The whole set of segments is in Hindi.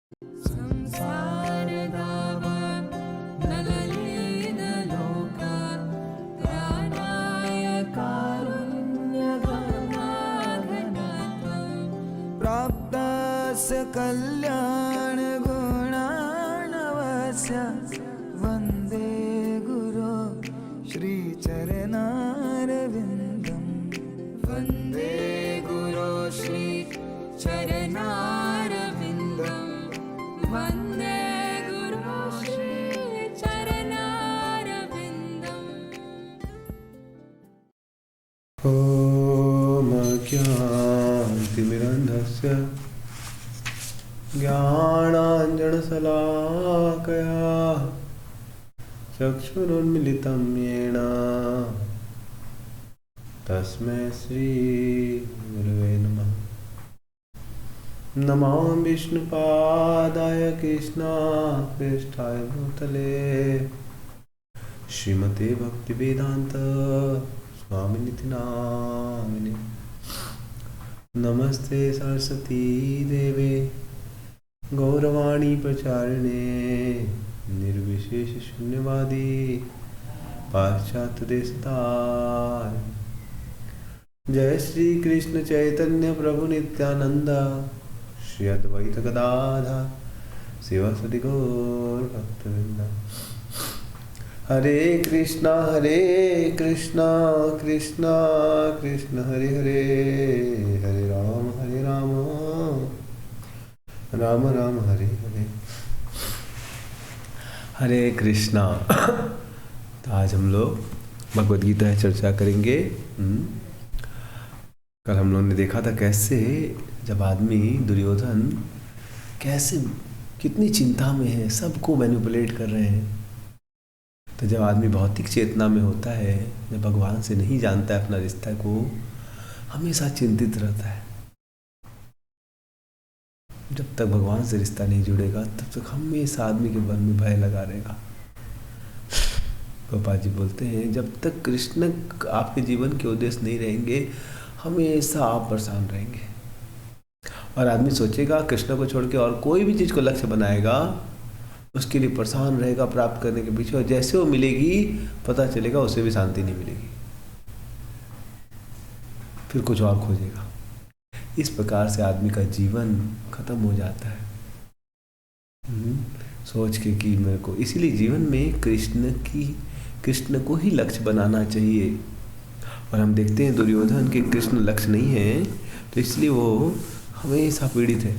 संसारधावन् नललीनलोकात् प्राणाय कारुण्यगणाघनत्वम् प्राप्तस्य कल्याणगुणार्णवस्य वन्दे गुरो श्रीचरणारविन्दम् वन्दे गुरो श्रीचरणारविन्दम् वन्दे गुरो श्रीचरणारविन्दम्। ॐ अज्ञानतिमिरन्धस्य ज्ञानाञ्जनशलाकया चक्षुरुन्मिलितं येन तस्मै श्रीगुरवे नमः। नमो विष्णुपादाय कृष्णापृष्ठाय भूतले श्रीमते भक्तिवेदान्त स्वामिनिति नामिने। नमस्ते सरस्वती देवे गौरवाणी प्रचारिणे निर्विशेष शून्यवादी पाश्चात्य देशतारिणे। जय श्री कृष्ण चैतन्य प्रभु नित्यानंद श्री अद्वैत गदाधर शिवसदि गौर भक्तवृंद। हरे कृष्णा कृष्णा कृष्ण हरे हरे, हरे राम राम राम हरे हरे। हरे कृष्णा। तो आज हम लोग भगवद गीता चर्चा करेंगे। कल हम लोगों ने देखा था कैसे जब आदमी दुर्योधन कैसे कितनी चिंता में है, सबको मैनिपुलेट कर रहे हैं। तो जब आदमी भौतिक चेतना में होता है, जब भगवान से नहीं जानता है अपना रिश्ता को, हमेशा चिंतित रहता है। जब तक भगवान से रिश्ता नहीं जुड़ेगा तब तक हमेशा आदमी के मन में भय लगा रहेगा। गोपाल जी बोलते हैं जब तक कृष्ण आपके जीवन के उद्देश्य नहीं रहेंगे हमेशा आप परेशान रहेंगे। और आदमी सोचेगा कृष्ण को छोड़ के और कोई भी चीज़ को लक्ष्य बनाएगा, उसके लिए परेशान रहेगा प्राप्त करने के पीछे, और जैसे वो मिलेगी पता चलेगा उसे भी शांति नहीं मिलेगी, फिर कुछ और खोजेगा। इस प्रकार से आदमी का जीवन खत्म हो जाता है सोच के कि मेरे को, इसीलिए जीवन में कृष्ण को ही लक्ष्य बनाना चाहिए। और हम देखते हैं दुर्योधन के कृष्ण लक्ष्य नहीं है, तो इसलिए वो हमेशा पीड़ित है।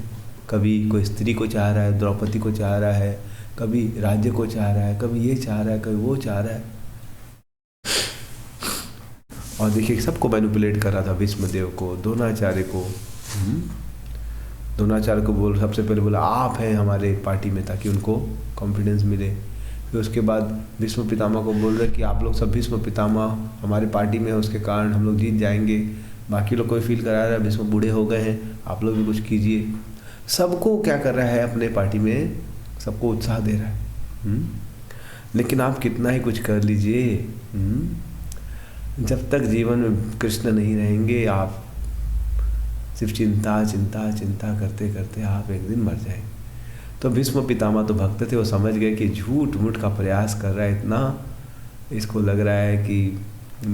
कभी कोई स्त्री को चाह रहा है, द्रौपदी को चाह रहा है, कभी राज्य को चाह रहा है, कभी ये चाह रहा है, कभी वो चाह रहा है। और देखिए सबको मैनिपुलेट कर रहा था, भीष्मदेव को, द्रोणाचार्य को। द्रोणाचार्य को सबसे पहले बोला आप हैं हमारे पार्टी में, ताकि उनको कॉन्फिडेंस मिले। फिर उसके बाद भीष्म पितामह को बोल रहे कि आप लोग सब भीष्म पितामह हमारे पार्टी में है, उसके कारण हम लोग जीत जाएंगे। बाकी लोग कोई फील करा रहा है भीष्म बूढ़े हो गए हैं, आप लोग भी कुछ कीजिए। सबको क्या कर रहा है अपने पार्टी में, सबको उत्साह दे रहा है। लेकिन आप कितना ही कुछ कर लीजिए, जब तक जीवन में कृष्ण नहीं रहेंगे आप सिर्फ चिंता चिंता चिंता करते करते आप एक दिन मर जाएंगे। तो भीष्म पितामह तो भक्त थे, वो समझ गए कि झूठ मूठ का प्रयास कर रहा है इतना, इसको लग रहा है कि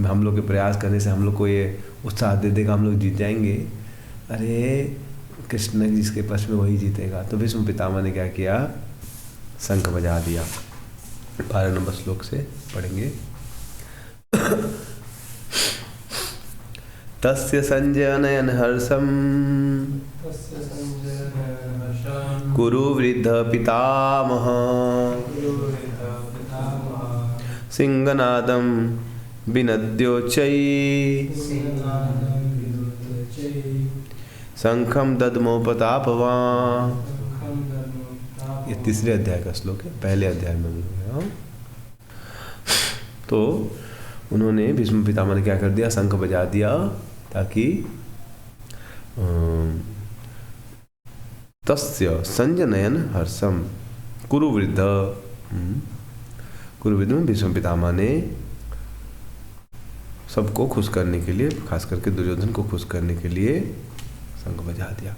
हम लोग के प्रयास करने से हम लोग को ये उत्साह दे देगा, हम लोग जीत जाएंगे। अरे कृष्ण जिसके पक्ष में वही जीतेगा। तो भीष्म पितामह ने क्या किया, शंख बजा दिया। 12 नंबर श्लोक से पढ़ेंगे। तस्य संजनयन हर्षम कुरु वृद्ध पितामह सिंहनादम विनद्योच्चै शंखम दद्मोपतापवान्। ये तीसरे अध्याय का श्लोक है, पहले अध्याय में मिलेगा। तो उन्होंने भीष्म पितामह ने क्या कर दिया, शंख बजा दिया, ताकि तस्य संजनयन हर्षम कुरुवृद्ध में भीष्म पितामह ने सबको खुश करने के लिए, खास करके दुर्योधन को खुश करने के लिए शंख बजा दिया।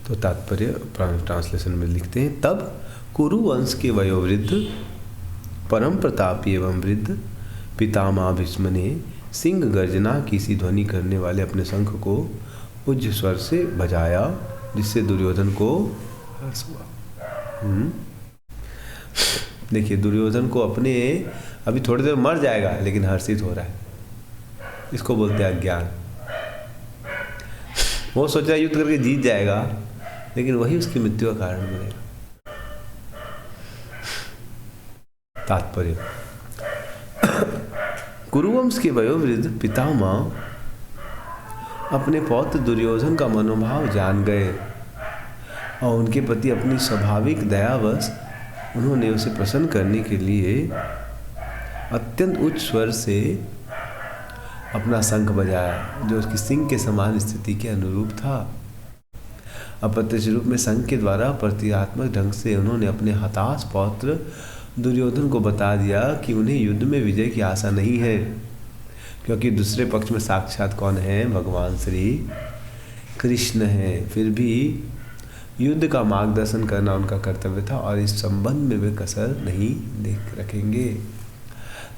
तो तात्पर्य ट्रांसलेशन में लिखते हैं, तब कुरु वंश के वयोवृद्ध परम प्रतापी एवं वृद्ध पितामह भीष्म ने सिंह गर्जना की सी ध्वनि करने वाले अपने शंख को उच्च स्वर से बजाया, जिससे दुर्योधन को हर्ष हुआ। देखिए, दुर्योधन को अपने अभी थोड़ी देर मर जाएगा लेकिन हर्षित हो रहा है। इसको बोलते हैं अज्ञान। वो सोचा युद्ध करके जीत जाएगा लेकिन वही उसकी मृत्यु का कारण बनेगा। तात्पर्य, कुरुवंश के वयोवृद्ध पितामह अपने पौत्र दुर्योधन का मनोभाव जान गए और उनके प्रति अपनी स्वाभाविक दयावश उन्होंने उसे प्रसन्न करने के लिए अत्यंत उच्च स्वर से अपना शंख बजाया, जो उसकी सिंह के समान स्थिति के अनुरूप था। अप्रत्यक्ष रूप में शंख के द्वारा प्रतीकात्मक ढंग से उन्होंने अपने हताश पौत्र दुर्योधन को बता दिया कि उन्हें युद्ध में विजय की आशा नहीं है, क्योंकि दूसरे पक्ष में साक्षात कौन है? भगवान श्री कृष्ण है। फिर भी युद्ध का मार्गदर्शन करना उनका कर्तव्य था और इस संबंध में वे कसर नहीं रखेंगे।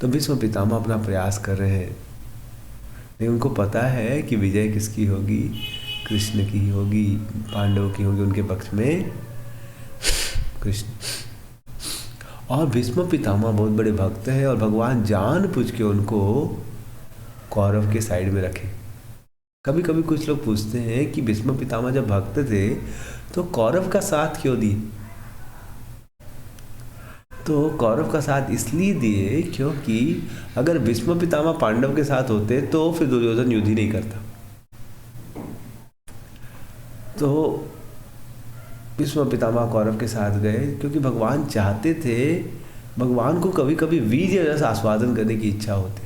तो भीष्म पितामह अपना प्रयास कर रहे हैं, लेकिन उनको पता है कि विजय किसकी होगी? कृष्ण की होगी, पांडवों की होगी, उनके पक्ष में कृष्ण। और भीष्म पितामह बहुत बड़े भक्त हैं और भगवान जानबूझ के उनको कौरव के साइड में रखे। कभी कभी कुछ लोग पूछते हैं कि भीष्म पितामह जब भक्त थे तो कौरव का साथ क्यों दिए? तो कौरव का साथ इसलिए दिए क्योंकि अगर भीष्म पितामह पांडव के साथ होते तो फिर दुर्योधन युद्ध ही नहीं करता। तो भीष्म पितामह कौरव के साथ गए क्योंकि भगवान चाहते थे, भगवान को कभी कभी वीर्य रस आस्वादन करने की इच्छा होती।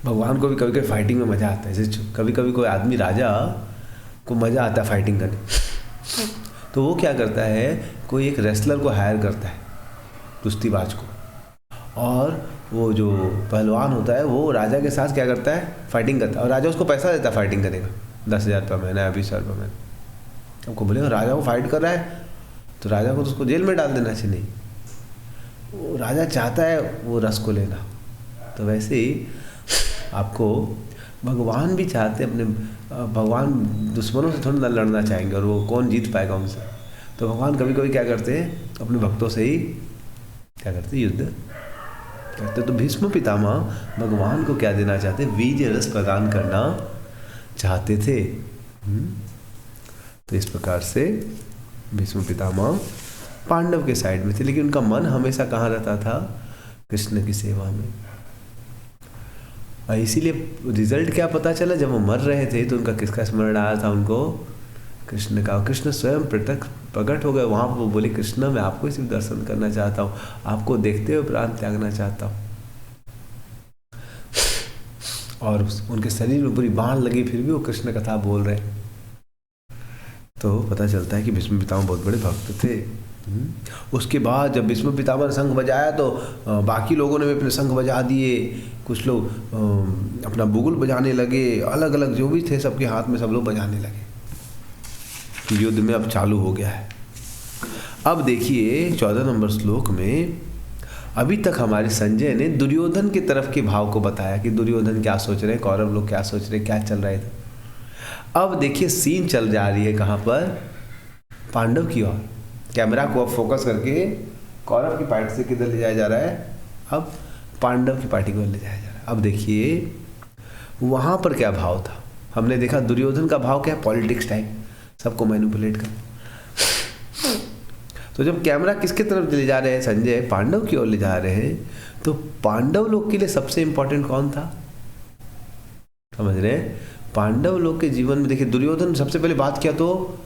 भगवान को भी कभी कभी फाइटिंग में मजा आता है। जैसे कभी कभी कोई आदमी, राजा को मजा आता है फाइटिंग करने, तो वो क्या करता है, कोई एक रेसलर को हायर करता है, कुश्तीबाज को, और वो जो पहलवान होता है वो राजा के साथ क्या करता है, फाइटिंग करता है, और राजा उसको पैसा देता है फाइटिंग करने का, 10,000 रुपये महीना या 20,000 रुपये महीना। आपको बोलेगा राजा को फाइट कर रहा है तो राजा को तो उसको जेल में डाल देना चाहिए। नहीं, वो राजा चाहता है वो रस को लेना। तो वैसे ही आपको भगवान भी चाहते अपने, भगवान दुश्मनों से थोड़ा ना लड़ना चाहेंगे और वो कौन जीत पाएगा उनसे। तो भगवान कभी कभी क्या करते हैं, अपने भक्तों से ही क्या करते, युद्ध करते। तो भीष्म पितामह भगवान को क्या देना चाहते, वीर्य रस प्रदान करना चाहते थे। तो इस प्रकार से भीष्म पितामह पांडव के साइड में थे, लेकिन उनका मन हमेशा कहाँ रहता था, कृष्ण की सेवा में। और इसीलिए रिजल्ट क्या पता चला, जब वो मर रहे थे तो उनका किसका स्मरण आया था, उनको कृष्ण का। कृष्ण स्वयं प्रकट हो गए वहाँ पर। वो बोले, कृष्ण मैं आपको सिर्फ दर्शन करना चाहता हूँ, आपको देखते हुए प्राण त्यागना चाहता हूँ। और उनके शरीर में पूरी बाण लगी, फिर भी वो कृष्ण कथा बोल रहे। तो पता चलता है कि भीष्म पितामह बहुत बड़े भक्त थे। उसके बाद जब भीष्म पितामह ने शंख बजाया तो बाकी लोगों ने भी अपने शंख बजा दिए। कुछ लोग अपना बुगुल बजाने लगे, अलग अलग जो भी थे सबके हाथ में सब लोग बजाने लगे। युद्ध में अब चालू हो गया है। अब देखिए 14 नंबर श्लोक में अभी तक हमारे संजय ने दुर्योधन की तरफ के भाव को बताया कि दुर्योधन क्या सोच रहे, कौरव लोग क्या सोच रहे, क्या चल रहा है। अब देखिए सीन चल जा रही है कहाँ पर, पांडव की ओर। कैमरा को अब फोकस करके कौरव की पार्टी से किधर ले जाया जा रहा है, अब पांडव की पार्टी को ले जाया जा रहा है। अब देखिए वहाँ पर क्या भाव था। हमने देखा दुर्योधन का भाव क्या है, पॉलिटिक्स टाइप, सबको मैनिपुलेट कर। तो जब कैमरा किसके तरफ ले जा रहे हैं, संजय पांडव की ओर ले जा रहे हैं, तो पांडव लोग के लिए सबसे इंपॉर्टेंट कौन था, समझ रहे हैं। पांडव लोग के जीवन में देखिए दुर्योधन सबसे पहले बात किया तो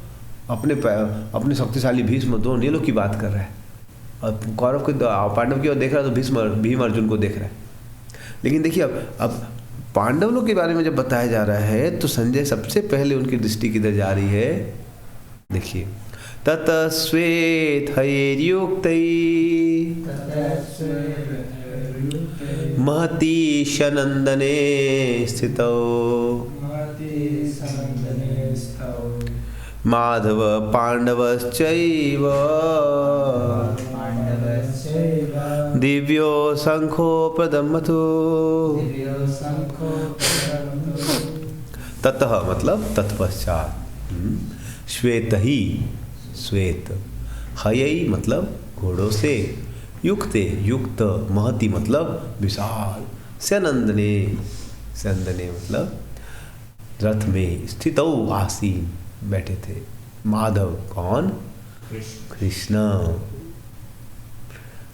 अपने शक्तिशाली भीष्म, दोनों ये लोग की बात कर रहा है, और कौरव के पांडव की ओर देख रहा है तो भीम अर्जुन को देख रहा है। लेकिन देखिए अब पांडव लोग के बारे में जब बताया जा रहा है तो संजय सबसे पहले उनकी दृष्टि किधर जा रही है, देखिए ततस्वेत हयेर्युक्तै महती शनंदने स्थितौ माधव पांडवश्चैव दिव्यो शंखो प्रदमतु। ततः मतलब तत्पश्चात, श्वेत ही, श्वेत, हयई मतलब घोड़ों से, युक्ते युक्त, महति मतलब विशाल, स्यनंदने, स्यंदने मतलब रथ में, स्थितौ आसीन बैठे थे। माधव कौन? कृष्ण।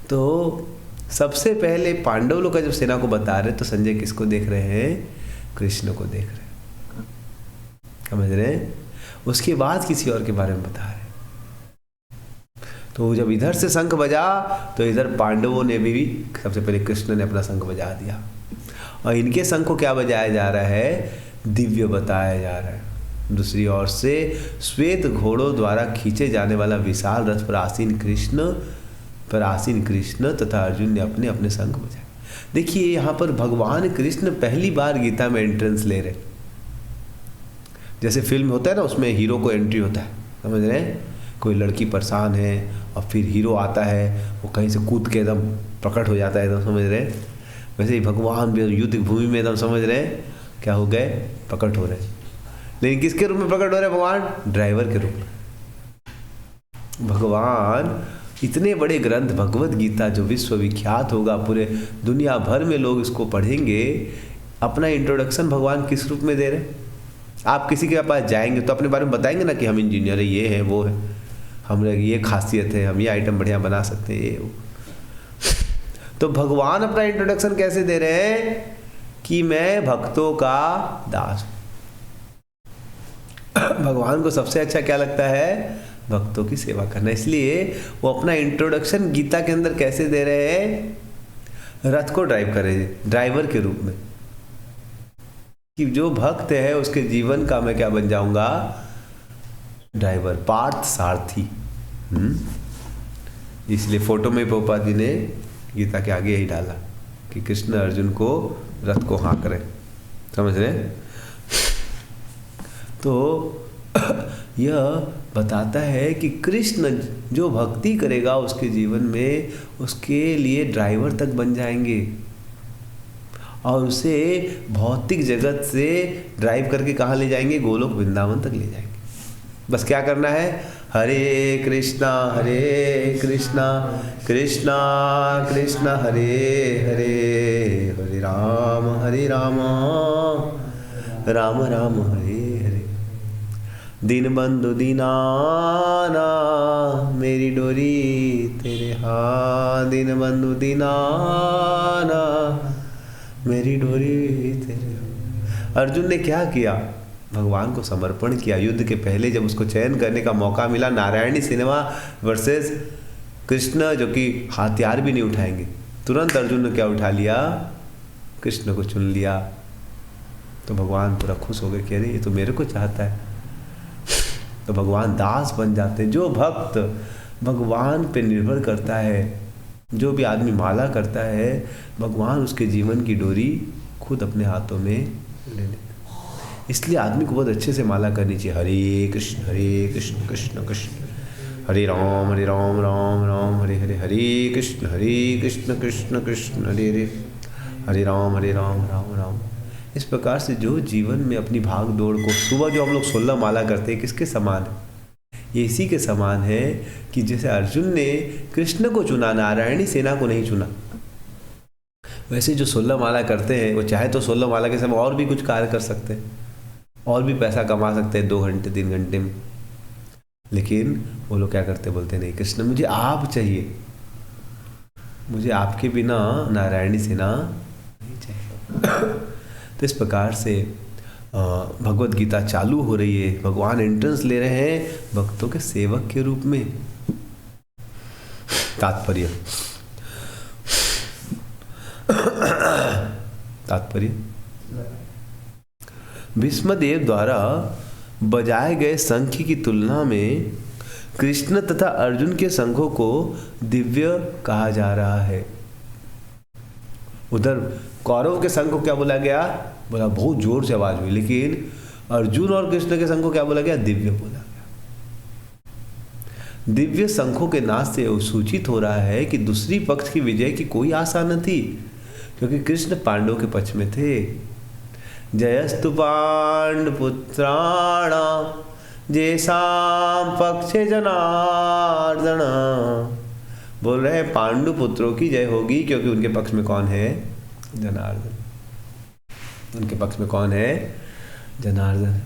तो सबसे पहले पांडव लोग का जब सेना को बता रहे तो संजय किसको देख रहे हैं? कृष्ण को देख रहे हैं, समझ रहे हैं? उसके बाद किसी और के बारे में बता रहे। तो जब इधर से शंख बजा तो इधर पांडवों ने भी सबसे पहले कृष्ण ने अपना शंख बजा दिया, और इनके शंख को क्या बजाया जा रहा है? दिव्य बताया जा रहा है। दूसरी ओर से श्वेत घोड़ों द्वारा खींचे जाने वाला विशाल रथ पर आसीन कृष्ण तथा अर्जुन ने अपने अपने शंख बजाए। देखिए यहाँ पर भगवान कृष्ण पहली बार गीता में एंट्रेंस ले रहे। जैसे फिल्म होता है ना, उसमें हीरो को एंट्री होता है, समझ रहे हैं? कोई लड़की परेशान है और फिर हीरो आता है, वो कहीं से कूद के एकदम प्रकट हो जाता है, एकदम, समझ रहे हैं? वैसे ही भगवान भी युद्ध भूमि में एकदम, समझ रहे हैं, क्या हो गए? प्रकट हो रहे। लेकिन किसके रूप में प्रकट हो रहे हैं भगवान? ड्राइवर के रूप में। भगवान इतने बड़े ग्रंथ भगवत गीता जो विश्वविख्यात होगा, पूरे दुनिया भर में लोग इसको पढ़ेंगे, अपना इंट्रोडक्शन भगवान किस रूप में दे रहे? आप किसी के पास जाएंगे तो अपने बारे में बताएंगे ना कि हम इंजीनियर है, ये है, वो है, हमारे ये खासियत है, हम ये आइटम बढ़िया बना सकते हैं, ये वो। तो भगवान अपना इंट्रोडक्शन कैसे दे रहे हैं? कि मैं भक्तों का दास हूं। भगवान को सबसे अच्छा क्या लगता है? भक्तों की सेवा करना। इसलिए वो अपना इंट्रोडक्शन गीता के अंदर कैसे दे रहे हैं? रथ को ड्राइव कर रहे हैं, ड्राइवर के रूप में, कि जो भक्त है उसके जीवन का मैं क्या बन जाऊंगा? ड्राइवर, पार्थ सारथी। इसलिए फोटो में प्रभुपाद जी ने गीता के आगे यही डाला कि कृष्ण अर्जुन को रथ को हाँक रहे, समझ रहे? तो यह बताता है कि कृष्ण जो भक्ति करेगा उसके जीवन में, उसके लिए ड्राइवर तक बन जाएंगे और उसे भौतिक जगत से ड्राइव करके कहाँ ले जाएंगे? गोलोक वृंदावन तक ले जाएंगे। बस क्या करना है? हरे कृष्णा कृष्णा कृष्णा हरे हरे, हरे राम राम राम हरे हरे। दिन बंधु दीनाना मेरी डोरी तेरे हाथ, दिन बंधु दीनाना मेरी डोरी तेरे। अर्जुन ने क्या किया? भगवान को समर्पण किया। युद्ध के पहले जब उसको चयन करने का मौका मिला, नारायणी सिनेमा वर्सेस कृष्ण जो कि हथियार भी नहीं उठाएंगे, तुरंत अर्जुन ने क्या उठा लिया? कृष्ण को चुन लिया। तो भगवान पूरा खुश हो गए कि अरे ये तो मेरे को चाहता है। तो भगवान दास बन जाते हैं। जो भक्त भगवान पे निर्भर करता है, जो भी आदमी माला करता है, भगवान उसके जीवन की डोरी खुद अपने हाथों में ले लेते। इसलिए आदमी को बहुत अच्छे से माला करनी चाहिए। हरे कृष्ण कृष्ण कृष्ण हरे राम राम राम हरे हरे, हरे कृष्ण कृष्ण कृष्ण हरे हरे, हरे राम राम राम। इस प्रकार से जो जीवन में अपनी भाग दौड़ को, सुबह जो हम लोग 16 माला करते हैं, किसके समान है? ये इसी के समान है कि जैसे अर्जुन ने कृष्ण को चुना, नारायणी सेना को नहीं चुना। वैसे जो 16 माला करते हैं वो चाहे तो 16 माला के समय और भी कुछ कार्य कर सकते हैं, और भी पैसा कमा सकते हैं 2 घंटे 3 घंटे में, लेकिन वो लोग क्या करते, बोलते नहीं कृष्ण मुझे आप चाहिए, मुझे आपके बिना नारायणी सेना नहीं चाहिए। तो इस प्रकार से भगवत गीता चालू हो रही है। भगवान एंट्रेंस ले रहे हैं भक्तों के सेवक के रूप में। तात्पर्य भीष्मदेव द्वारा बजाए गए शंख की तुलना में कृष्ण तथा अर्जुन के शंखों को दिव्य कहा जा रहा है। उधर कौरव के शंख को क्या बोला गया? बोला बहुत जोर से आवाज हुई, लेकिन अर्जुन और कृष्ण के शंख को क्या बोला गया? दिव्य बोला गया। दिव्य शंखों के नाद से सूचित हो रहा है कि दूसरी पक्ष की विजय की कोई आशा न थी, क्योंकि कृष्ण पांडवों के पक्ष में थे। जयस्तु पांडुपुत्राणाम जेसाम पक्षे जनार्दन। बोल रहे हैं पांडु पुत्रों की जय होगी, क्योंकि उनके पक्ष में कौन है? जनार्दन। उनके पक्ष में कौन है? जनार्दन।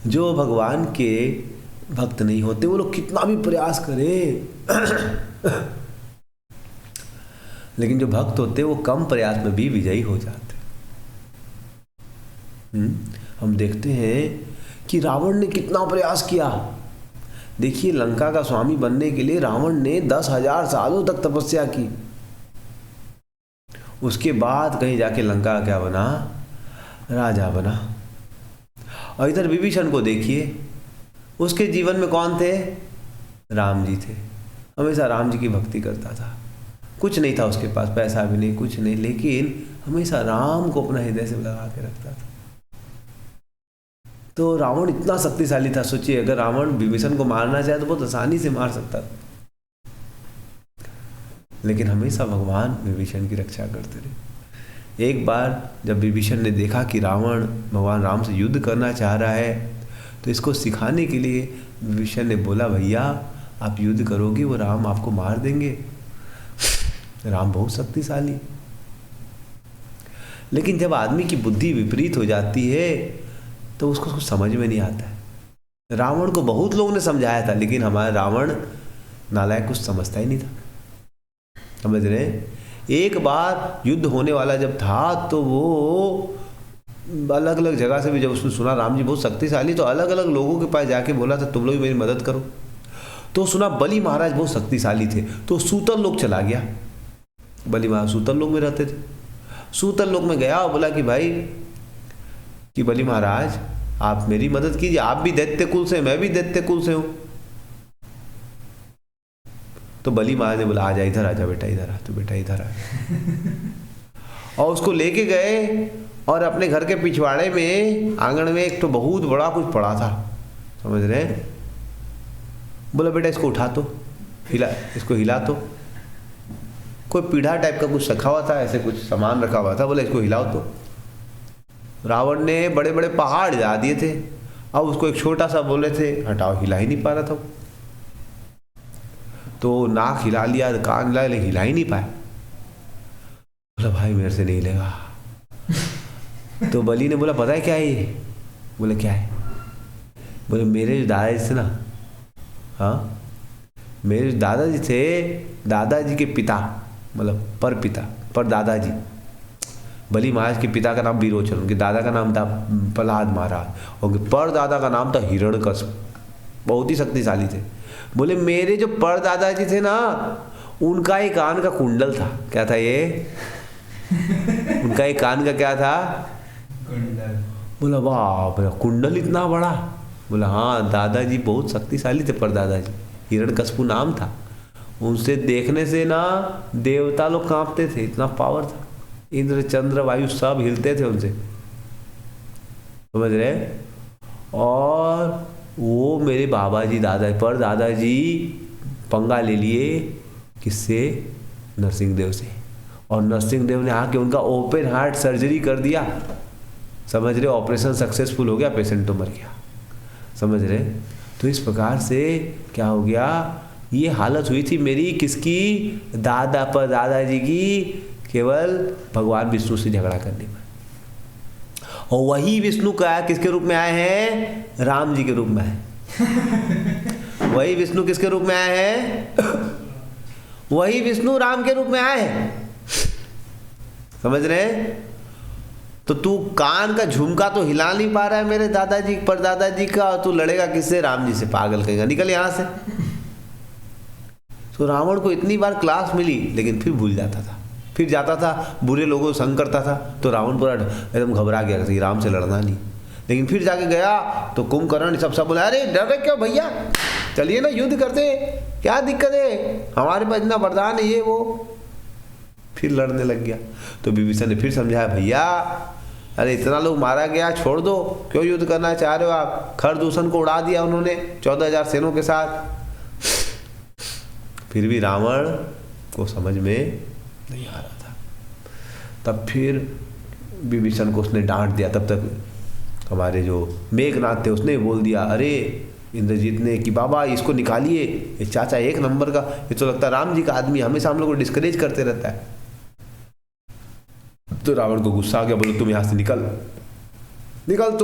जो भगवान के भक्त नहीं होते वो लोग कितना भी प्रयास करें लेकिन जो भक्त होते वो कम प्रयास में भी विजयी हो जाते। हम देखते हैं कि रावण ने कितना प्रयास किया। देखिए, लंका का स्वामी बनने के लिए रावण ने 10,000 सालों तक तपस्या की। उसके बाद कहीं जाके लंका क्या बना? राजा बना। और इधर विभीषण को देखिए, उसके जीवन में कौन थे? राम जी थे। हमेशा राम जी की भक्ति करता था। कुछ नहीं था उसके पास, पैसा भी नहीं, कुछ नहीं, लेकिन हमेशा राम को अपना हृदय से लगा के रखता था। तो रावण इतना शक्तिशाली था। सोचिए, अगर रावण विभीषण को मारना चाहे तो बहुत आसानी से मार सकता था, लेकिन हमेशा भगवान विभीषण की रक्षा करते रहे। एक बार जब विभीषण ने देखा कि रावण भगवान राम से युद्ध करना चाह रहा है, तो इसको सिखाने के लिए विभीषण ने बोला, भैया आप युद्ध करोगे वो राम आपको मार देंगे। राम बहुत शक्तिशाली। लेकिन जब आदमी की बुद्धि विपरीत हो जाती है तो उसको कुछ समझ में नहीं आता है। रावण को बहुत लोगों ने समझाया था, लेकिन हमारा रावण नालायक कुछ समझता ही नहीं था। समझ रहे? एक बार युद्ध होने वाला जब था तो वो अलग अलग जगह से भी, जब उसने सुना राम जी बहुत शक्तिशाली, तो अलग अलग लोगों के पास जाके बोला था तुम लोग मेरी मदद करो। तो सुना बलि महाराज बहुत शक्तिशाली थे, तो सूतल लोक चला गया। बलि महाराज सूतल लोक में रहते थे। सूतल लोक में गया और बोला कि भाई कि बलि महाराज आप मेरी मदद कीजिए, आप भी दैत्य कुल से, मैं भी दैत्य कुल से हूं। तो बलि महाराज ने बोला आजा इधर, आजा बेटा इधर आ, तो बेटा इधर आ। और उसको लेके गए और अपने घर के पिछवाड़े में आंगन में एक तो बहुत बड़ा कुछ पड़ा था। समझ रहे? बोला बेटा इसको उठा तो, हिला, इसको हिला तो। कोई पीढ़ा टाइप का कुछ रखा हुआ था, ऐसे कुछ सामान रखा हुआ था। बोला इसको हिलाओ तो। रावण ने बड़े बड़े पहाड़ हिला दिए थे, अब उसको एक छोटा सा बोले थे हटाओ, हिला ही नहीं पा रहा था। तो नाक हिला लिया, कान हिला, लेकिन हिला ही नहीं पाया। बोला भाई मेरे से नहीं हिलेगा। तो बलि ने बोला पता है क्या है ये? बोले क्या है? बोले मेरे जो दादाजी थे ना, हाँ मेरे जो दादाजी थे, दादाजी के पिता मतलब पर पिता, पर दादाजी, बलि महाराज के पिता का नाम विरोचन, उनके दादा का नाम था प्रहलाद महाराज, और पर दादा का नाम था हिरण्यकश्यप। बहुत ही शक्तिशाली थे। बोले मेरे जो पर दादाजी थे ना, उनका एक कान का कुंडल था। क्या था ये? उनका एक कान का क्या था? कुंडल। बोला वाह, कुंडल इतना बड़ा? बोला हाँ, दादाजी बहुत शक्तिशाली थे, पर दादाजी, हिरण्यकश्यप नाम था। उनसे देखने से ना देवता लोग कांपते थे, इतना पावर था। इंद्र चंद्र वायु सब हिलते थे उनसे। समझ रहे? और वो मेरे बाबा जी, दादा पर दादाजी पंगा ले लिए किससे? नरसिंह देव से। और नरसिंह देव ने आके उनका ओपन हार्ट सर्जरी कर दिया। समझ रहे? ऑपरेशन सक्सेसफुल हो गया, पेशेंट तो मर गया। समझ रहे? तो इस प्रकार से क्या हो गया? ये हालत हुई थी मेरी किसकी? दादा पर दादाजी की, केवल भगवान विष्णु से झगड़ा करने पर। और वही विष्णु का किसके रूप में आए हैं? राम जी के रूप में आए। वही विष्णु किसके रूप में आए हैं? वही विष्णु राम के रूप में आए हैं। समझ रहे हैं? तो तू कान का झुमका तो हिला नहीं पा रहा है मेरे दादाजी पर दादाजी का, और तू लड़ेगा किससे? राम जी से। पागल कहेगा, निकल यहां से। तो रावण को इतनी बार क्लास मिली, लेकिन फिर भूल जाता था, फिर जाता था, बुरे लोगों को संग करता था। तो रावण पूरा एकदम घबरा गया कि राम से लड़ना नहीं। लेकिन फिर जाके गया तो कुंभकर्ण सब बोला अरे डर रहे क्यों भैया, चलिए ना युद्ध करते, क्या दिक्कत है, हमारे पास इतना वरदान है ये वो। फिर लड़ने लग गया। तो विभीषण ने फिर समझाया भैया अरे इतना लोग मारा गया, छोड़ दो, क्यों युद्ध करना चाह रहे हो आप? खरदूषण को उड़ा दिया उन्होंने 14,000 सैनों के साथ। फिर भी रावण को समझ में नहीं आ रहा था। तब फिर विभीषण को उसने डांट दिया। तब तक हमारे जो मेघनाथ थे उसने बोल दिया, अरे इंद्रजीत ने, कि बाबा इसको निकालिए, ये चाचा एक नंबर का, ये तो लगता है राम जी का आदमी, हमेशा हम लोग को डिस्करेज करते रहता है। तो रावण को गुस्सा आ गया, बोलो तुम यहाँ से निकल, निकल,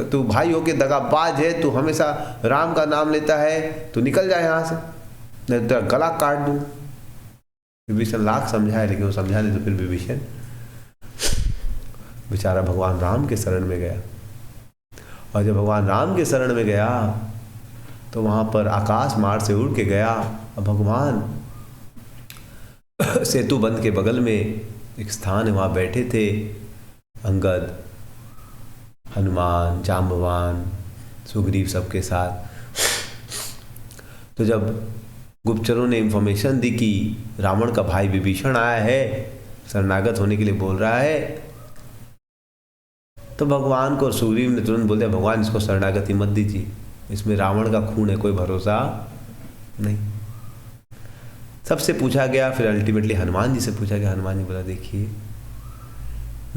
तू भाई हो के दगाबाज है, तू हमेशा राम का नाम लेता है, तू निकल जाए यहाँ से, नहीं तेरा गला काट दूं। विभीषण लाख समझाए, लेकिन वो समझा नहीं। तो फिर विभीषण बेचारा भगवान राम के शरण में गया। और जब भगवान राम के शरण में गया तो वहां पर आकाश मार्ग से उड़ के गया। और भगवान सेतु बंध के बगल में एक स्थान है, वहां बैठे थे अंगद, हनुमान, जाम्बवान, सुग्रीव सबके साथ। तो जब गुप्तचरों ने इंफॉर्मेशन दी कि रावण का भाई विभीषण आया है, शरणागत होने के लिए बोल रहा है, तो भगवान को सुग्रीव ने तुरंत बोल दिया, भगवान इसको शरणागति मत दीजिए, इसमें रावण का खून है, कोई भरोसा नहीं। सबसे पूछा गया, फिर अल्टीमेटली हनुमान जी से पूछा गया। हनुमान जी बोला, देखिए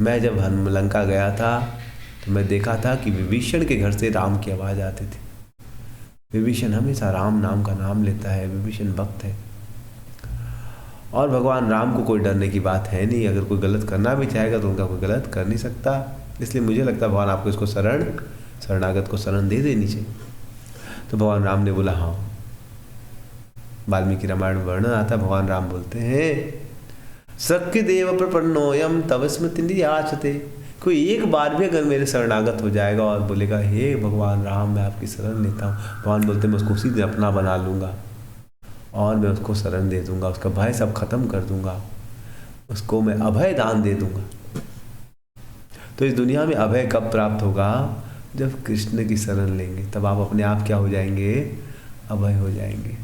मैं जब लंका गया था तो मैं देखा था कि विभीषण के घर से राम की आवाज़ आती थी। विभीषण हमेशा राम नाम का नाम लेता है, विभीषण भक्त है। और भगवान राम को कोई डरने की बात है नहीं, अगर कोई गलत करना भी चाहेगा तो उनका कोई गलत कर नहीं सकता। इसलिए मुझे लगता है भगवान आपको इसको शरणागत को शरण दे देनी चाहिए। तो भगवान राम ने बोला, हाँ। वाल्मीकि रामायण में वर्णन आता है, भगवान राम बोलते हैं, सख्य देव प्रपन्नोयम तव स्मृति याचते। कोई एक बार भी अगर मेरे शरणागत हो जाएगा और बोलेगा, हे भगवान राम मैं आपकी शरण लेता हूँ, भगवान बोलते मैं उसको उसी दिन अपना बना लूँगा और मैं उसको शरण दे दूँगा, उसका भय सब खत्म कर दूँगा, उसको मैं अभय दान दे दूँगा। तो इस दुनिया में अभय कब प्राप्त होगा? जब कृष्ण की शरण लेंगे, तब आप अपने आप क्या हो जाएंगे? अभय हो जाएंगे।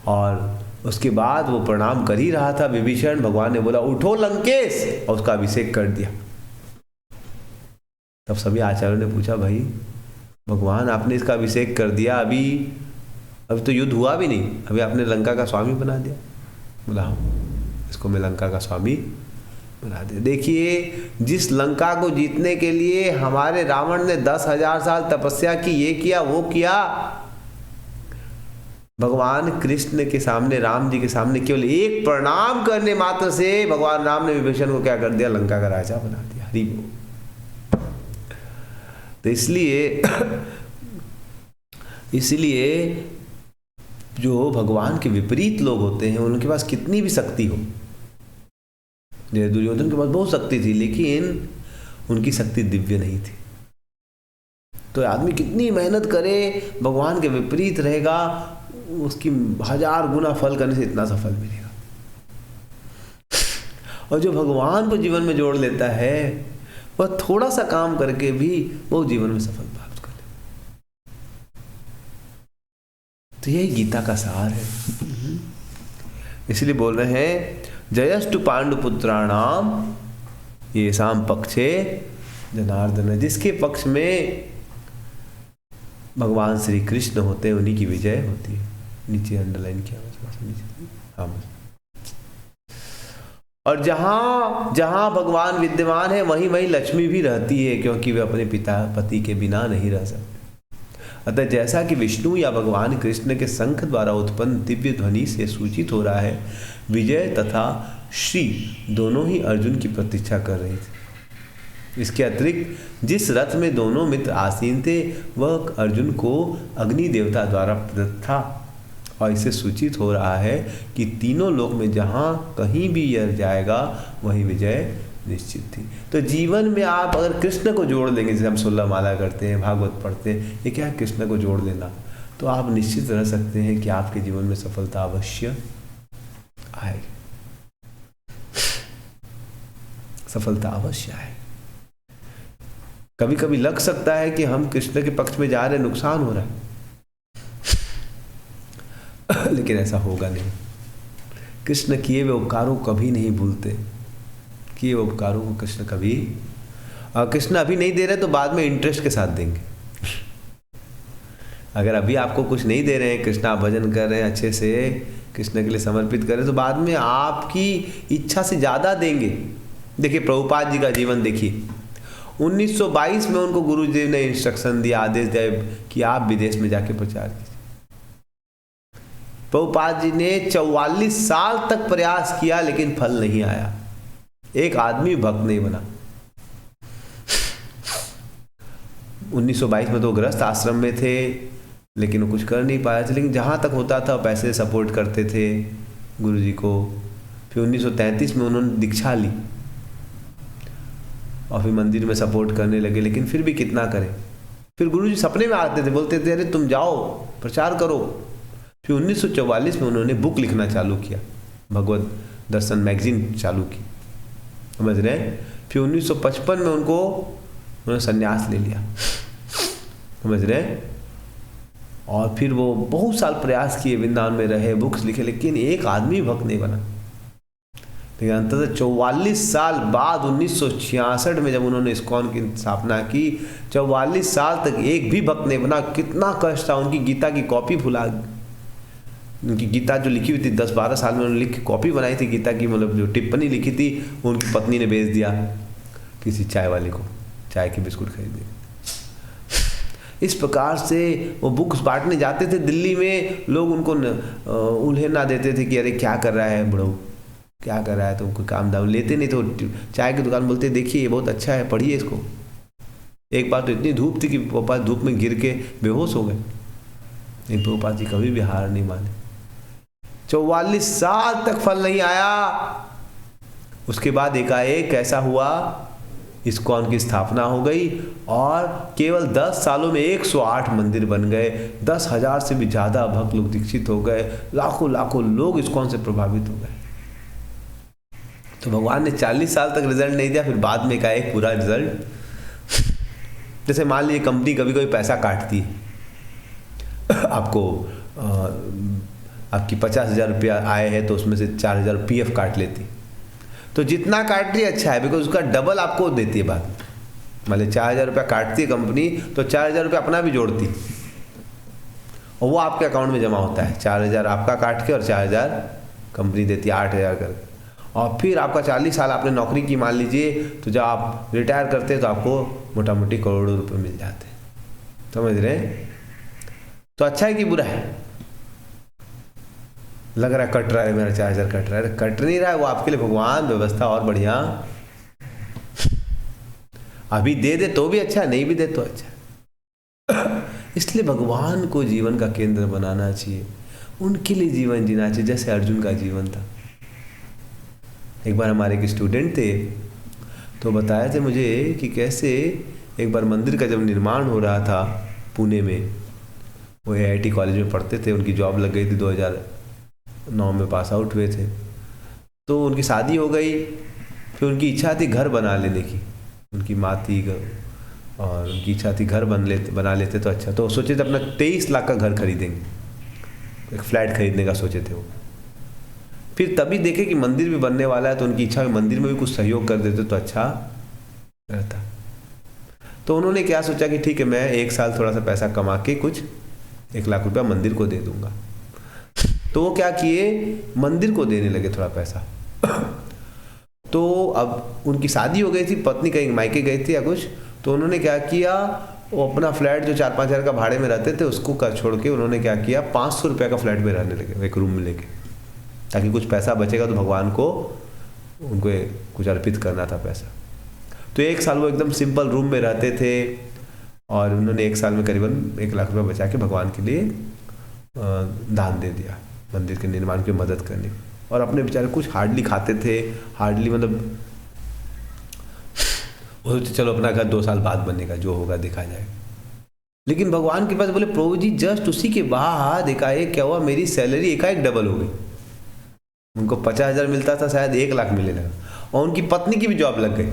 और उसके बाद वो प्रणाम कर ही रहा था विभीषण, भगवान ने बोला, उठो लंकेश, और उसका अभिषेक कर दिया। तब सभी आचार्यों ने पूछा, भाई भगवान आपने इसका अभिषेक कर दिया, अभी तो युद्ध हुआ भी नहीं, अभी आपने लंका का स्वामी बना दिया। बोला, इसको मैं लंका का स्वामी बना दिया। देखिए, जिस लंका को जीतने के लिए हमारे रावण ने 10,000 साल तपस्या की, ये किया वो किया, भगवान कृष्ण के सामने, राम जी के सामने केवल एक प्रणाम करने मात्र से भगवान राम ने विभीषण को क्या कर दिया? लंका का राजा बना दिया। हरि बोल। तो इसलिए जो भगवान के विपरीत लोग होते हैं, उनके पास कितनी भी शक्ति हो, जैसे दुर्योधन के पास बहुत शक्ति थी, लेकिन उनकी शक्ति दिव्य नहीं थी। तो आदमी कितनी मेहनत करे, भगवान के विपरीत रहेगा, उसकी 1000 गुना फल करने से इतना सा फल मिलेगा। और जो भगवान को जीवन में जोड़ लेता है, वह थोड़ा सा काम करके भी वो जीवन में सफल प्राप्त कर ले। तो यही गीता का सार है। इसलिए बोल रहे हैं, जयस्तु पांडुपुत्राणाम येषां पक्षे जनार्दन। जिसके पक्ष में भगवान श्री कृष्ण होते हैं, उन्हीं की विजय होती है। नीचे अंडरलाइन किया हाँ। और जहां जहां भगवान विद्यमान है, वहीं वहीं लक्ष्मी भी रहती है, क्योंकि वे अपने पति के बिना नहीं रह सकते। अतः जैसा कि विष्णु या भगवान कृष्ण के शंख द्वारा उत्पन्न दिव्य ध्वनि से सूचित हो रहा है, विजय तथा श्री दोनों ही अर्जुन की प्रतीक्षा कर रहे थे। इसके अतिरिक्त जिस रथ में दोनों मित्र आसीन थे, वह अर्जुन को अग्नि देवता द्वारा प्रदत्त था। और इससे सूचित हो रहा है कि तीनों लोक में जहाँ कहीं भी यह जाएगा, वही विजय निश्चित थी। तो जीवन में आप अगर कृष्ण को जोड़ लेंगे, जैसे हम 16 माला करते हैं, भागवत पढ़ते हैं, ये क्या है? कृष्ण को जोड़ लेना, तो आप निश्चित रह सकते हैं कि आपके जीवन में सफलता अवश्य आएगी। सफलता अवश्य आएगी। कभी कभी लग सकता है कि हम कृष्ण के पक्ष में जा रहे हैं, नुकसान हो रहा है, लेकिन ऐसा होगा नहीं। कृष्ण किए हुए उपकारों कभी नहीं भूलते, किए उपकारों को कृष्ण कभी, और कृष्ण अभी नहीं दे रहे तो बाद में इंटरेस्ट के साथ देंगे। अगर अभी आपको कुछ नहीं दे रहे हैं, कृष्ण आप भजन कर रहे हैं अच्छे से, कृष्ण के लिए समर्पित कर रहे हैं, तो बाद में आपकी इच्छा से ज़्यादा देंगे। देखिए प्रभुपाद जी का जीवन देखिए, 1922 में उनको गुरु जी ने इंस्ट्रक्शन दिया, आदेश दिया कि आप विदेश में जाके प्रचार कीजिए। प्रभुपाद जी ने 44 साल तक प्रयास किया लेकिन फल नहीं आया, एक आदमी भक्त नहीं बना। 1922 में तो गृहस्थ आश्रम में थे लेकिन वो कुछ कर नहीं पाए थे, लेकिन जहाँ तक होता था पैसे सपोर्ट करते थे गुरुजी को। फिर 1933 में उन्होंने दीक्षा ली और फिर मंदिर में सपोर्ट करने लगे, लेकिन फिर भी कितना करें। फिर गुरुजी सपने में आते थे, बोलते थे अरे तुम जाओ प्रचार करो। फिर 1944 में उन्होंने बुक लिखना चालू किया, भगवत दर्शन मैगजीन चालू की, समझ रहे हैं। फिर 1955 में उन्होंने संन्यास ले लिया, समझ रहे हैं। और फिर वो बहुत साल प्रयास किए, वृंदावन में रहे, बुक्स लिखे, लेकिन एक आदमी भक्त नहीं बना। लेकिन अंततः 44 साल बाद 1966 में जब उन्होंने इस्कॉन की स्थापना की, 44 साल तक एक भी भक्त नहीं बना। कितना कष्ट था। उनकी गीता की कॉपी भुला, उनकी गीता जो लिखी हुई थी 10-12 साल में उन्होंने लिख के कॉपी बनाई थी गीता की, मतलब जो टिप्पणी लिखी थी उनकी पत्नी ने बेच दिया किसी चाय वाले को, चाय के बिस्कुट खरीदने। इस प्रकार से वो बुक्स बांटने जाते थे दिल्ली में, लोग उनको उल्हे ना देते थे कि अरे क्या कर रहा है बुढ़ऊ, क्या कर रहा है, तुमको काम दाम लेते नहीं। तो चाय की दुकान बोलते देखिए ये बहुत अच्छा है, पढ़िए इसको। एक बार तो इतनी धूप थी कि पापा धूप में गिर के बेहोश हो गए, लेकिन पापा जी कभी भी हार नहीं माने। 44 साल तक फल नहीं आया। उसके बाद एकाएक ऐसा हुआ, इस्कॉन की स्थापना हो गई और केवल 10 सालों में 108 मंदिर बन गए, 10,000 से भी ज़्यादा भक्त लोग दीक्षित हो गए, लाखों लाखों लोग इस्कॉन से प्रभावित हो गए। तो भगवान ने 40 साल तक रिजल्ट नहीं दिया, फिर बाद में एकाएक पूरा रिजल्ट। जैसे मान लीजिए कंपनी कभी कभी पैसा काटती है, आपको आपकी 50,000 रुपया आए हैं तो उसमें से 4,000 PF काट लेती, तो जितना काट रही है अच्छा है, बिकॉज उसका डबल आपको देती है बाद में। मान लीजिए 4,000 रुपया काटती है कंपनी, तो 4,000 रुपया अपना भी जोड़ती और वो आपके अकाउंट में जमा होता है। 4,000 आपका काट के और 4,000 कंपनी देती है, 8,000 करके। और फिर आपका 40 साल आपने नौकरी की मान लीजिए, तो जब आप रिटायर करते हैं तो आपको मोटा मोटी करोड़ों रुपये मिल जाते हैं, समझ रहे हैं। तो अच्छा है कि बुरा है? लग रहा है कट रहा है मेरा 4,000 कट रहा है, कट नहीं रहा है, वो आपके लिए भगवान व्यवस्था और बढ़िया अभी दे दे तो भी अच्छा, नहीं भी दे तो अच्छा। इसलिए भगवान को जीवन का केंद्र बनाना चाहिए, उनके लिए जीवन जीना चाहिए, जैसे अर्जुन का जीवन था। एक बार हमारे एक स्टूडेंट थे तो बताया थे मुझे कि कैसे एक बार मंदिर का जब निर्माण हो रहा था पुणे में, वो IIT कॉलेज में पढ़ते थे, उनकी जॉब लग गई थी, 2009 में पास आउट हुए थे। तो उनकी शादी हो गई, फिर उनकी इच्छा थी घर बना लेने की, उनकी माँ थी और उनकी इच्छा थी घर बना लेते तो अच्छा। तो सोचे थे अपना 23 लाख का घर खरीदेंगे, एक फ्लैट खरीदने का सोचे थे वो। फिर तभी देखे कि मंदिर भी बनने वाला है, तो उनकी इच्छा हुई मंदिर में भी कुछ सहयोग कर देते तो अच्छा रहता। तो उन्होंने क्या सोचा कि ठीक है मैं 1 साल थोड़ा सा पैसा कमा के कुछ 1 लाख रुपया मंदिर को दे दूंगा। तो वो क्या किए, मंदिर को देने लगे थोड़ा पैसा। तो अब उनकी शादी हो गई थी, पत्नी कहीं मायके गई थी या कुछ, तो उन्होंने क्या किया, वो अपना फ्लैट जो 4-5 हज़ार का भाड़े में रहते थे उसको छोड़ के उन्होंने क्या किया, 500 रुपये का फ्लैट में रहने लगे, एक रूम में लेके, ताकि कुछ पैसा बचेगा तो भगवान को उनको कुछ अर्पित करना था पैसा। तो 1 साल वो एकदम सिंपल रूम में रहते थे और उन्होंने 1 साल में करीबन 1 लाख रुपये बचा के भगवान के लिए दान दे दिया, मंदिर के निर्माण की मदद करने। और अपने बेचारे कुछ हार्डली खाते थे, हार्डली मतलब वो सोचे चलो अपना घर 2 साल बाद बनेगा, जो होगा देखा जाएगा। लेकिन भगवान के पास बोले प्रभु जी जस्ट उसी के बाद एकाएक क्या हुआ, मेरी सैलरी एकाएक डबल हो गई। उनको 50,000 मिलता था, शायद 1 लाख मिलने लगा। और उनकी पत्नी की भी जॉब लग गई,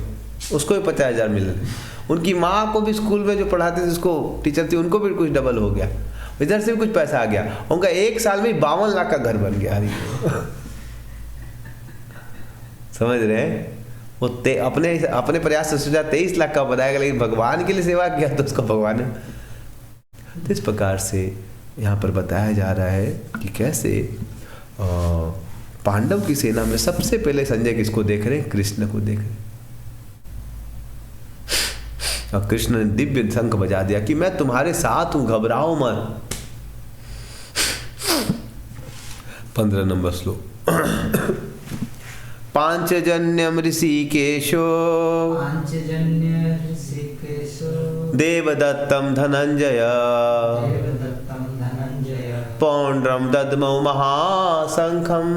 उसको भी 50,000 मिलने लगे। उनकी माँ को भी स्कूल में जो पढ़ाते थे, उसको टीचर थी, उनको भी कुछ डबल हो गया, इधर से भी कुछ पैसा आ गया। उनका 1 साल में 52 लाख का घर बन गया। समझ रहे हैं? वो अपने प्रयास से सोचा 23 लाख का बनाएगा, लेकिन भगवान के लिए सेवा किया तो उसको भगवान ने। तो इस प्रकार से यहाँ पर बताया जा रहा है कि कैसे पांडव की सेना में सबसे पहले संजय किसको देख रहे हैं? कृष्ण को देख रहे हैं। और कृष्ण ने दिव्य शंख बजा दिया कि मैं तुम्हारे साथ हूं, घबराओ मत। 15 नंबर श्लोक। पांचजन्यम ऋषिकेशो देवदत्तम धनंजय पौंड्रम दद्मौ महाशंखम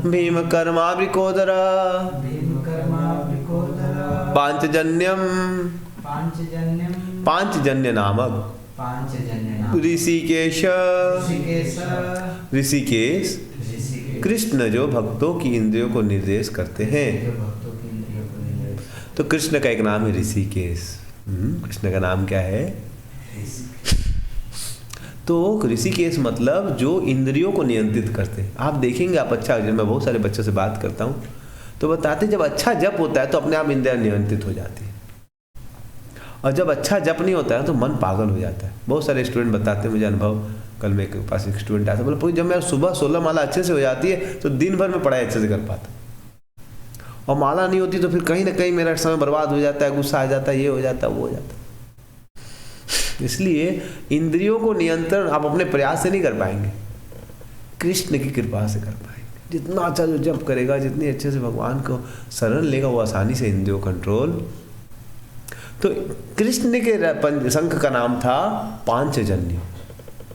भीमकर्मावृकोदर पांचजन्य नामक ऋषिकेश कृष्ण जो भक्तों की इंद्रियों को निर्देश करते हैं। तो कृष्ण का एक नाम है ऋषिकेश। कृष्ण का नाम क्या है? तो ऋषिकेश मतलब जो इंद्रियों को नियंत्रित करते हैं। आप देखेंगे, आप अच्छा, जब मैं बहुत सारे बच्चों से बात करता हूँ तो बताते जब अच्छा जप होता है तो अपने आप इंद्रियां नियंत्रित हो जाती है, और जब अच्छा जप नहीं होता है तो मन पागल हो जाता है। बहुत सारे स्टूडेंट बताते हैं मुझे अनुभव। कल मेरे पास एक स्टूडेंट आया था, बोले जब मैं सुबह 16 माला अच्छे से हो जाती है तो दिन भर में पढ़ाई अच्छे से कर पाता, और माला नहीं होती तो फिर कहीं ना कहीं मेरा समय बर्बाद हो जाता है, गुस्सा आ जाता है, ये हो जाता है, वो हो जाता है। इसलिए इंद्रियों को नियंत्रण आप अपने प्रयास से नहीं कर पाएंगे, कृष्ण की कृपा से कर पाएंगे। जितना अच्छा जो जप करेगा, जितनी अच्छे से भगवान को शरण लेगा, वो आसानी से इंद्रियों कंट्रोल। तो कृष्ण के शंख का नाम था पांचजन्य।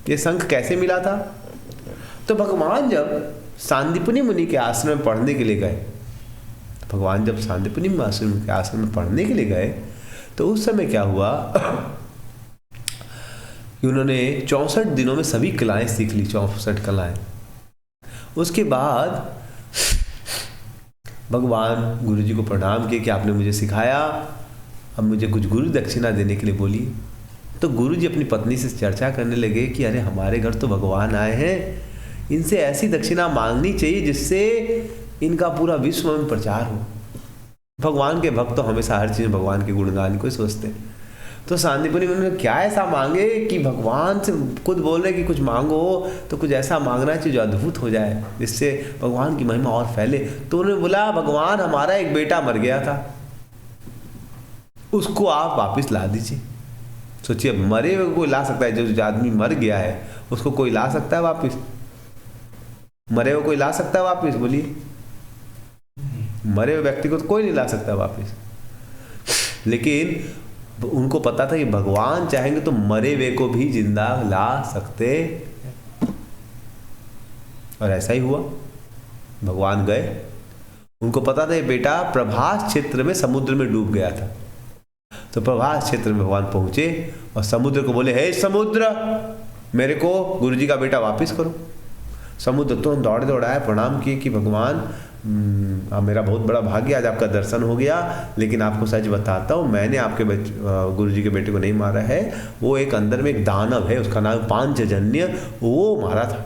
ये शंख कैसे मिला था? तो भगवान जब सांदीपनि मुनि के आश्रम में पढ़ने के लिए गए, भगवान जब सांदीपनि आश्रम के आश्रम में पढ़ने के लिए गए तो उस समय क्या हुआ कि उन्होंने 64 दिनों में सभी कलाएं सीख ली, 64 कलाएं। उसके बाद भगवान गुरु जी को प्रणाम किए कि आपने मुझे सिखाया, अब मुझे कुछ गुरु दक्षिणा देने के लिए बोलिए। तो गुरु जी अपनी पत्नी से चर्चा करने लगे कि अरे हमारे घर तो भगवान आए हैं, इनसे ऐसी दक्षिणा मांगनी चाहिए जिससे इनका पूरा विश्व में प्रचार हो। भगवान के भक्त तो हमेशा हर चीज़ भगवान के गुणगान को ही सोचते हैं। तो सांदीपनि उन्होंने क्या ऐसा मांगे कि भगवान से खुद बोल रहे कि कुछ मांगो तो कुछ ऐसा मांगना चाहिए जो अद्भुत हो जाए, जिससे भगवान की महिमा और फैले। तो उन्होंने बोला भगवान हमारा एक बेटा मर गया था, उसको आप वापस ला दीजिए। सोचिए, मरे हुए कोई ला सकता है, जो आदमी मर गया है उसको कोई ला सकता है वापस? मरे हुए कोई ला सकता है वापस? बोलिए, मरे हुए व्यक्ति को तो कोई नहीं ला सकता वापस। लेकिन उनको पता था कि भगवान चाहेंगे तो मरे हुए को भी जिंदा ला सकते, और ऐसा ही हुआ। भगवान गए, उनको पता था ये बेटा प्रभास क्षेत्र में समुद्र में डूब गया था। तो प्रभास क्षेत्र में भगवान पहुंचे और समुद्र को बोले, हे समुद्र, मेरे को गुरुजी का बेटा वापस करो। समुद्र तुरंत दौड़े दौड़ाए, प्रणाम किए कि भगवान मेरा बहुत बड़ा भाग्य, आज आपका दर्शन हो गया, लेकिन आपको सच बताता हूँ, मैंने आपके गुरुजी के बेटे को नहीं मारा है। वो एक अंदर में एक दानव है, उसका नाम पांचजन्य, वो मारा था।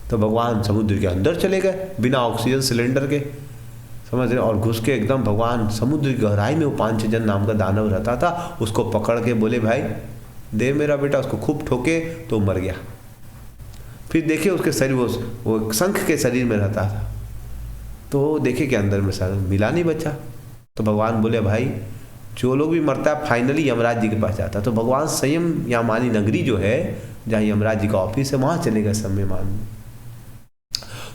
तो भगवान समुद्र के अंदर चले गए बिना ऑक्सीजन सिलेंडर के, समझ रहे, और घुस के एकदम भगवान समुद्र की गहराई में वो पांचजन नाम का दानव रहता था, उसको पकड़ के बोले भाई दे मेरा बेटा। उसको खूब ठोके तो मर गया। फिर देखिए उसके शरीर, वो शंख के शरीर में रहता था, तो देखे कि अंदर में मिला नहीं बच्चा। तो भगवान बोले भाई जो लोग भी मरता है फाइनली यमराज जी के पास जाता है। तो भगवान स्वयं यामानी नगरी जो है जहाँ यमराज जी का ऑफिस है, वहाँ चले गए सम्यमान में।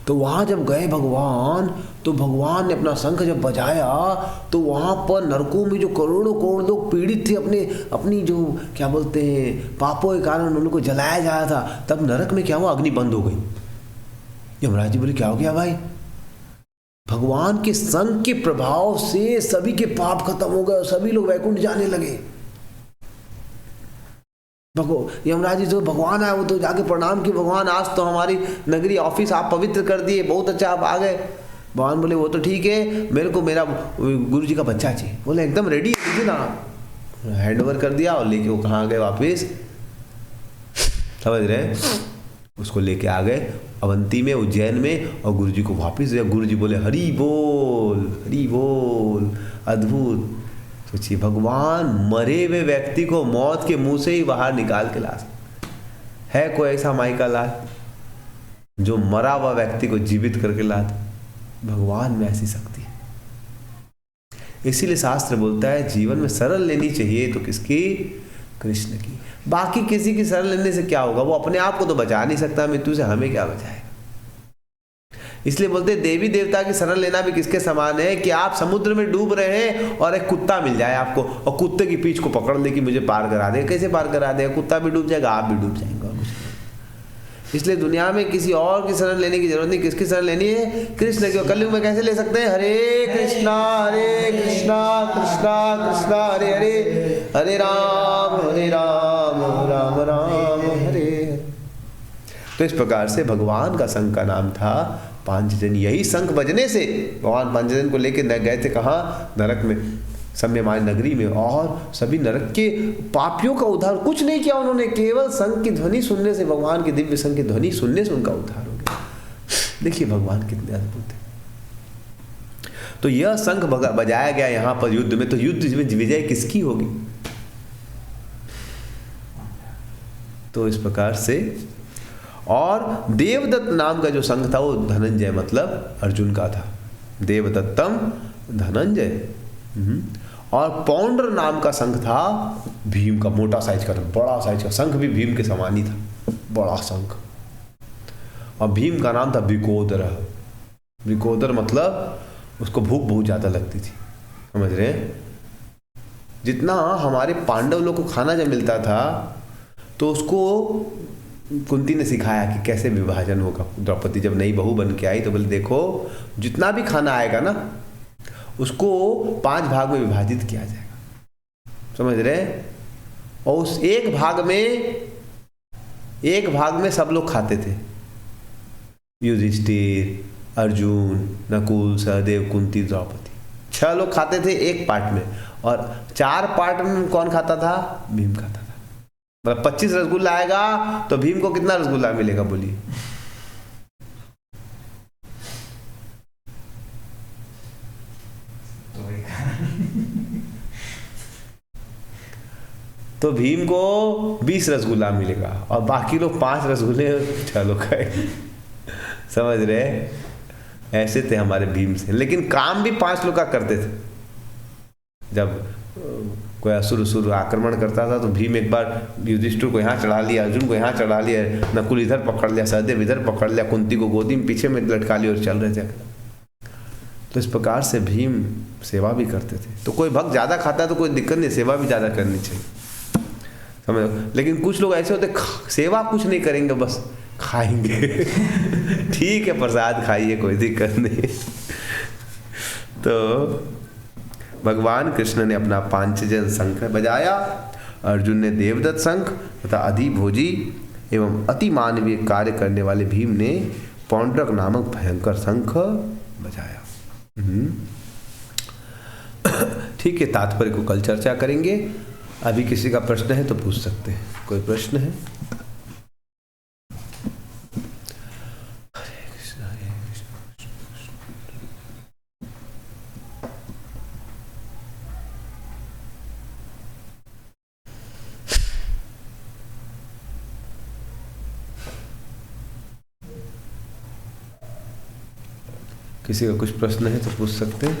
तो वहाँ जब गए भगवान, तो भगवान ने अपना शंख जब बजाया तो वहाँ पर नरकों में जो करोड़ों करोड़ लोग पीड़ित थे अपनी जो क्या बोलते हैं पापों के कारण, उनको जलाया जाया था, तब नरक में क्या हुआ, अग्नि बंद हो गई। यमराज जी बोले क्या हो गया भाई? भगवान के शंख के प्रभाव से सभी के पाप खत्म हो गए, सभी लोग वैकुंठ जाने लगे। यमराज जी जो भगवान आए वो तो जाके प्रणाम किए, भगवान आज तो हमारी नगरी ऑफिस आप पवित्र कर दिए, बहुत अच्छा आप आ गए। भगवान बोले वो तो ठीक है, मेरे को मेरा गुरु जी का बच्चा चाहिए। बोले एकदम रेडी है ना, हैंड ओवर कर दिया और लेके वो कहाँ गए वापस, समझ रहे, उसको लेके आ गए। अवंती में, उज्जैन में, और गुरु जी को वापिस दिया। गुरु जी बोले हरि बोल, अद्भुत। सोचिए, भगवान मरे हुए व्यक्ति को मौत के मुंह से ही बाहर निकाल के ला सकते। है कोई ऐसा माई का लाल जो मरा हुआ व्यक्ति को जीवित करके ला दे? भगवान में ऐसी शक्ति है। इसीलिए शास्त्र बोलता है जीवन में शरण लेनी चाहिए तो किसकी? कृष्ण की। बाकी किसी की शरण लेने से क्या होगा? वो अपने आप को तो बचा नहीं सकता मृत्यु से, हमें क्या बचाएगा? इसलिए बोलते हैं देवी देवता की शरण लेना भी किसके समान है कि आप समुद्र में डूब रहे हैं और एक कुत्ता मिल जाए आपको, और कुत्ते की पीठ को पकड़ ले कि मुझे पार करा दे। कैसे पार करा देगा? कुत्ता भी डूब जाएगा, आप भी डूब जाएंगे, और कुछ नहीं। इसलिए दुनिया में किसी और की शरण लेने की जरूरत नहीं। किसकी शरण लेनी है? कृष्ण की। कलयुग में कैसे ले सकते हैं? हरे कृष्णा कृष्णा कृष्णा हरे हरे, हरे राम राम राम हरे। तो इस प्रकार से भगवान का संघ का नाम था पांचजन। यही शंख बजने से भगवान पांचजन को लेकर गए थे कहाँ? नरक में, सम्यमाय नगरी में, और सभी नरक के पापियों का उद्धार कुछ नहीं किया उन्होंने, केवल शंख की ध्वनि सुनने से, भगवान की दिव्य शंख की ध्वनि सुनने से उनका उद्धार हो गया। देखिए भगवान कितने अद्भुत है। तो यह शंख बजाया गया यहाँ पर युद्ध में, तो युद्ध में विजय किसकी होगी? तो इस प्रकार से, और देवदत्त नाम का जो शंख था वो धनंजय मतलब अर्जुन का था। देवदत्तम धनंजय। और पौंड्र नाम का शंख था भीम का, मोटा साइज का था, बड़ा साइज का शंख भी भीम के समान ही था, बड़ा शंख। और भीम का नाम था विकोदर। विकोदर मतलब उसको भूख बहुत ज्यादा लगती थी, समझ रहे हैं? जितना हमारे पांडव लोग को खाना जब मिलता था तो उसको कुंती ने सिखाया कि कैसे विभाजन होगा। द्रौपदी जब नई बहू बन के आई तो बोले देखो जितना भी खाना आएगा ना उसको 5 भाग में विभाजित किया जाएगा, समझ रहे? और उस एक भाग में सब लोग खाते थे। युधिष्ठिर, अर्जुन, नकुल, सहदेव, कुंती, द्रौपदी, 6 लोग खाते थे एक पार्ट में, और 4 पार्ट में कौन खाता था? भीम खाता था। मतलब 25 रसगुल्ला आएगा तो भीम को कितना रसगुल्ला मिलेगा बोलिए? तो भीम को 20 रसगुल्ला मिलेगा और बाकी लोग 5 रसगुल्ले 6 लोग खाए। समझ रहे? ऐसे थे हमारे भीम से। लेकिन काम भी 5 लोग का करते थे। जब कोई असुर आक्रमण करता था तो भीम एक बार युधिष्ठिर को यहाँ चढ़ा लिया, अर्जुन को यहाँ चढ़ा लिया, नकुल इधर पकड़ लिया, सहदेव इधर पकड़ लिया, कुंती को गोदी में पीछे में लटका लिया और चल रहे थे। तो इस प्रकार से भीम सेवा भी करते थे। तो कोई भक्त ज्यादा खाता है तो कोई दिक्कत नहीं, सेवा भी ज्यादा करनी चाहिए, समझ। लेकिन कुछ लोग ऐसे होते सेवा कुछ नहीं करेंगे, बस खाएंगे। ठीक है प्रसाद खाइए, कोई दिक्कत नहीं। तो भगवान कृष्ण ने अपना पांचजन शंख बजाया, अर्जुन ने देवदत्त शंख तथा अधिभोजी एवं अति मानवीय कार्य करने वाले भीम ने पौंड्रक नामक भयंकर शंख बजाया। ठीक है, तात्पर्य को कल चर्चा करेंगे। अभी किसी का प्रश्न है तो पूछ सकते हैं। कोई प्रश्न है? हरे कृष्ण कृष्ण कृष्ण। किसी का कुछ प्रश्न है तो पूछ सकते हैं।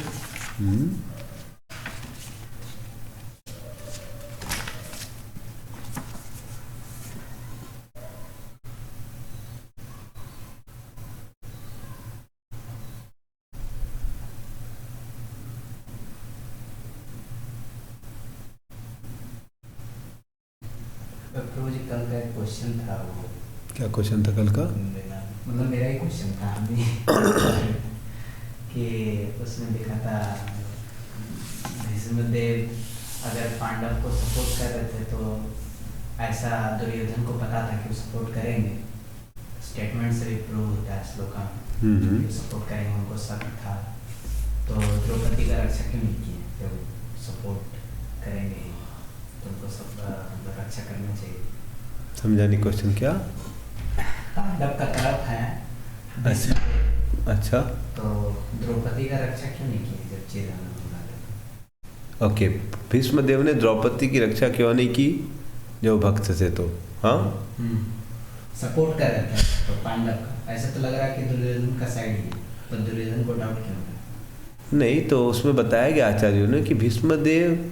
कल का एक क्वेश्चन था, वो क्या क्वेश्चन था कल का? मतलब मेरा ही क्वेश्चन था कि उसमें लिखा था भीष्मदेव अगर पांडव को सपोर्ट कर रहे थे तो ऐसा दुर्योधन को पता था कि वो सपोर्ट करेंगे। स्टेटमेंट से भी प्रूव होता है श्लोका में सपोर्ट करेंगे, उनको शक था। तो द्रौपदी का रक्षा क्यों नहीं किए? जब सपोर्ट करेंगे तो उनको सब रक्षा करना चाहिए। समझा नहीं क्वेश्चन क्या? पांडव का तरफ है अच्छा तो द्रौपदी का रक्षा क्यों नहीं की जब चिरहरण मारा गया? ओके, भीष्मदेव ने द्रौपदी की रक्षा क्यों नहीं की? जो भक्त थे तो हाँ सपोर्ट कर रहे थे तो पांडव का, ऐसे तो लग रहा है कि दुर्योधन का साइड ही है, तो दुर्योधन को डाउट क्यों है? नहीं, तो उसमें बताया गया आचार्यों ने कि भीष्मदेव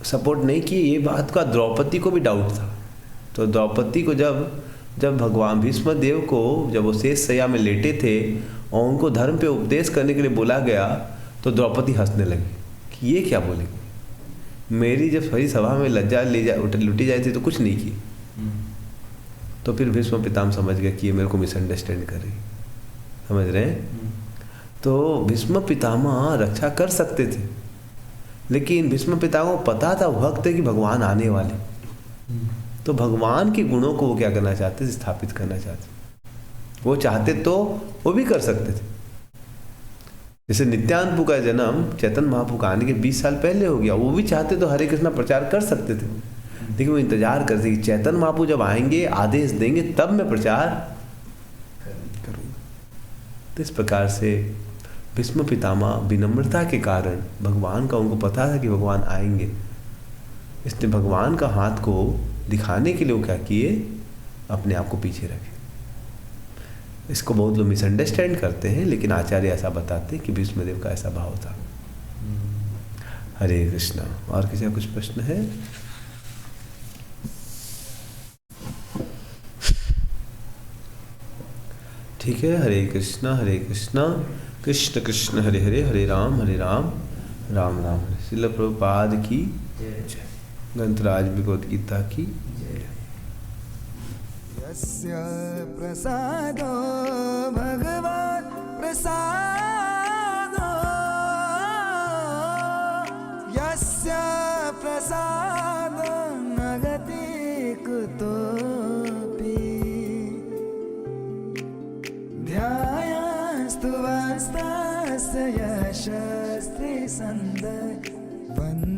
सपोर्ट नहीं किए, ये बात का द्रौपदी को भी डाउट था। तो द्रौपदी को जब भगवान भीष्मदेव को जब वो शेष शैया में लेटे थे और उनको धर्म पे उपदेश करने के लिए बोला गया, तो द्रौपदी हंसने लगी कि ये क्या बोलेंगे, मेरी जब सही सभा में लज्जा लुटी जाती थी तो कुछ नहीं की। तो फिर भीष्म पितामह समझ गया कि ये मेरे को मिसअंडरस्टैंड कर रही, समझ रहे हैं? तो भीष्म पितामह रक्षा कर सकते थे, लेकिन भीष्म पितामह को पता था वक्त है कि भगवान आने वाले, तो भगवान के गुणों को वो क्या करना चाहते थे, स्थापित करना चाहते। वो चाहते तो वो भी कर सकते थे। जैसे नित्यानंद का जन्म चैतन्य महाप्रभु का आने के 20 साल पहले हो गया, वो भी चाहते तो हरे कृष्णा प्रचार कर सकते थे, लेकिन वो इंतजार करते कि चैतन्य महाप्रभु जब आएंगे आदेश देंगे तब मैं प्रचार करूँगा। तो इस प्रकार से भीष्म पितामह विनम्रता के कारण भगवान का, उनको पता था कि भगवान आएंगे, इसने भगवान का हाथ को दिखाने के लिए वो क्या किए, अपने आप को पीछे रखे। इसको बहुत लोग मिसअंडरस्टैंड करते हैं, लेकिन आचार्य ऐसा बताते हैं कि भीष्मदेव का ऐसा भाव था। हरे कृष्णा। और किसी का कुछ प्रश्न है? ठीक है, हरे कृष्णा कृष्ण कृष्ण हरे हरे, हरे राम राम राम हरे। श्रील प्रभुपाद की जय। ग्रंथराज भगवद गीता की जय। यस्य प्रसादो भगवत् प्रसादो, यस्य प्रसादो नगति कुतोऽपि, ध्यायास्तु वास्तस्य यशस्ति सन्द वन्दे